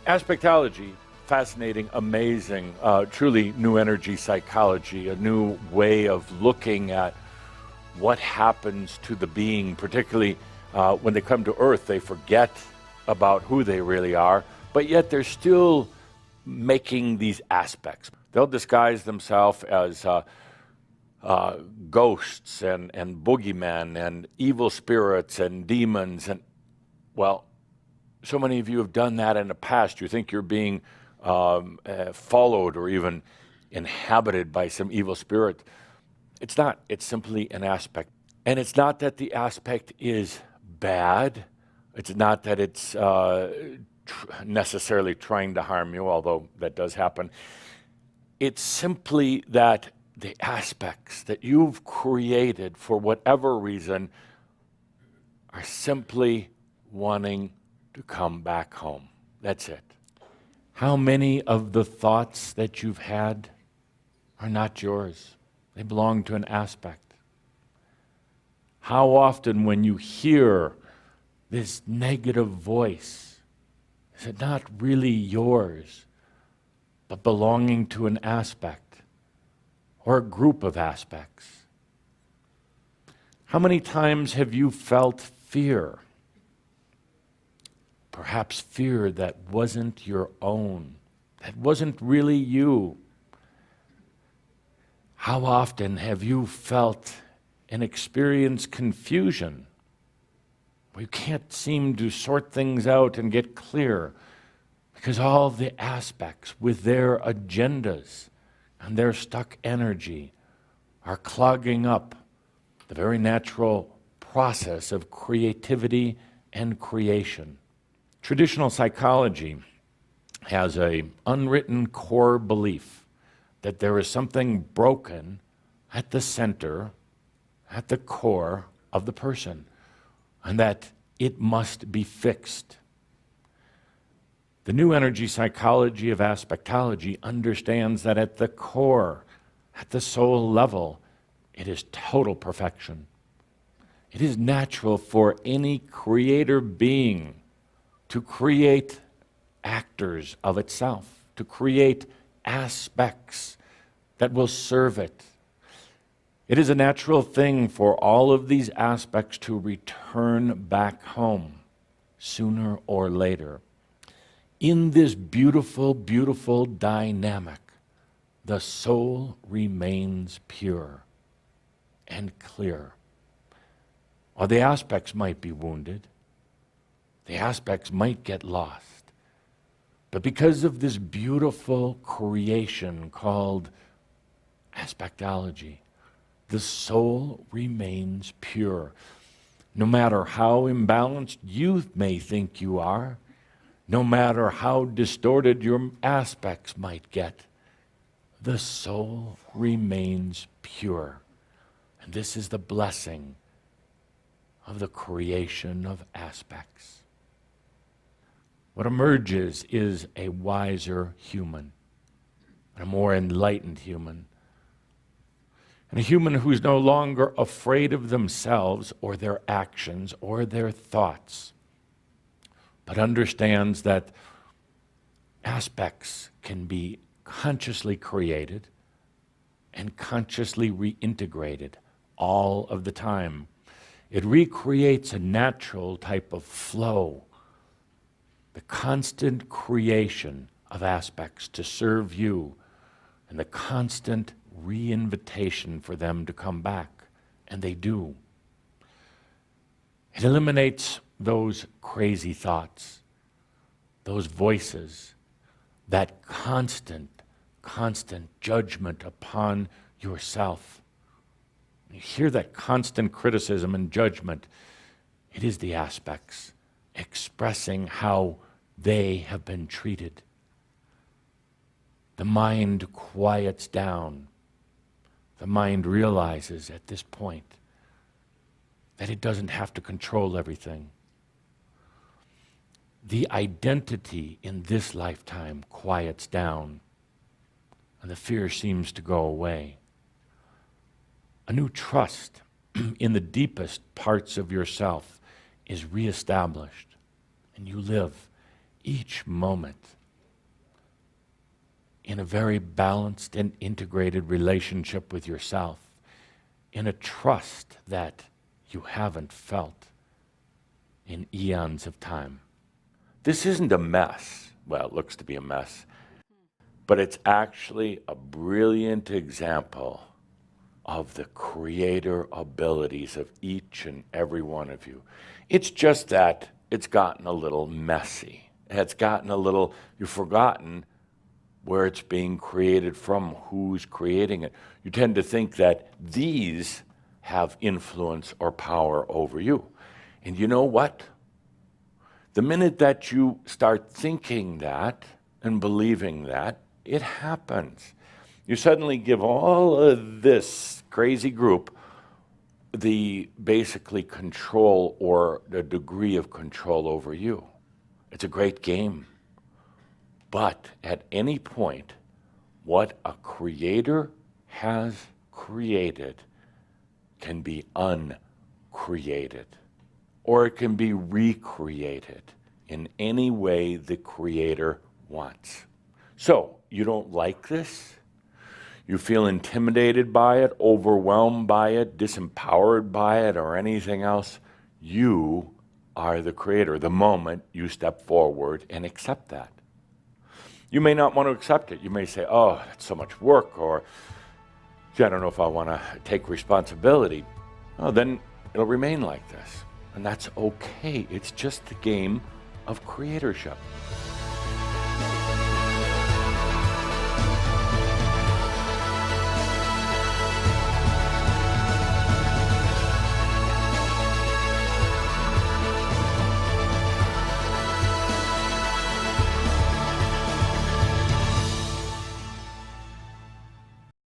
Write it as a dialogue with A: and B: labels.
A: Aspectology, fascinating, amazing, truly new energy psychology, a new way of looking at what happens to the being, particularly when they come to Earth, they forget about who they really are, but yet they're still making these aspects. They'll disguise themselves as ghosts and boogeymen and evil spirits and demons. And, well, so many of you have done that in the past. You think you're being followed or even inhabited by some evil spirit. It's not. It's simply an aspect. And it's not that the aspect is bad. It's not that it's necessarily trying to harm you, although that does happen. It's simply that the aspects that you've created for whatever reason are simply wanting to come back home. That's it. How many of the thoughts that you've had are not yours? They belong to an aspect. How often when you hear this negative voice, is it not really yours, but belonging to an aspect or a group of aspects? How many times have you felt fear? Perhaps fear that wasn't your own, that wasn't really you. How often have you felt and experienced confusion where you can't seem to sort things out and get clear because all the aspects with their agendas and their stuck energy are clogging up the very natural process of creativity and creation? Traditional psychology has an unwritten core belief that there is something broken at the center, at the core of the person, and that it must be fixed. The new energy psychology of aspectology understands that at the core, at the soul level, it is total perfection. It is natural for any creator being to create actors of itself, to create aspects that will serve it. It is a natural thing for all of these aspects to return back home sooner or later. In this beautiful, beautiful dynamic, the soul remains pure and clear. Or the aspects might be wounded, the aspects might get lost. But because of this beautiful creation called aspectology, the soul remains pure. No matter how imbalanced you may think you are, no matter how distorted your aspects might get, the soul remains pure. And this is the blessing of the creation of aspects. What emerges is a wiser human, a more enlightened human, and a human who's no longer afraid of themselves or their actions or their thoughts, but understands that aspects can be consciously created and consciously reintegrated all of the time. It recreates a natural type of flow, the constant creation of aspects to serve you, and the constant re-invitation for them to come back, and they do. It eliminates those crazy thoughts, those voices, that constant judgment upon yourself. You hear that constant criticism and judgment. It is the aspects expressing how they have been treated. The mind quiets down. The mind realizes at this point that it doesn't have to control everything. The identity in this lifetime quiets down, and the fear seems to go away. A new trust in the deepest parts of yourself is reestablished, and you live each moment in a very balanced and integrated relationship with yourself, in a trust that you haven't felt in eons of time. This isn't a mess. Well, it looks to be a mess, but it's actually a brilliant example of the creator abilities of each and every one of you. It's just that it's gotten a little messy. It's gotten a little, you've forgotten where it's being created from, who's creating it. You tend to think that these have influence or power over you. And you know what? The minute that you start thinking that and believing that, it happens. You suddenly give all of this crazy group the basically control or the degree of control over you. It's a great game. But at any point, what a creator has created can be uncreated, or it can be recreated in any way the creator wants. So, you don't like this? You feel intimidated by it, overwhelmed by it, disempowered by it, or anything else? You are the creator the moment you step forward and accept that. You may not want to accept it. You may say, oh, that's so much work, or gee, I don't know if I want to take responsibility. Oh, then it'll remain like this. And that's okay. It's just the game of creatorship.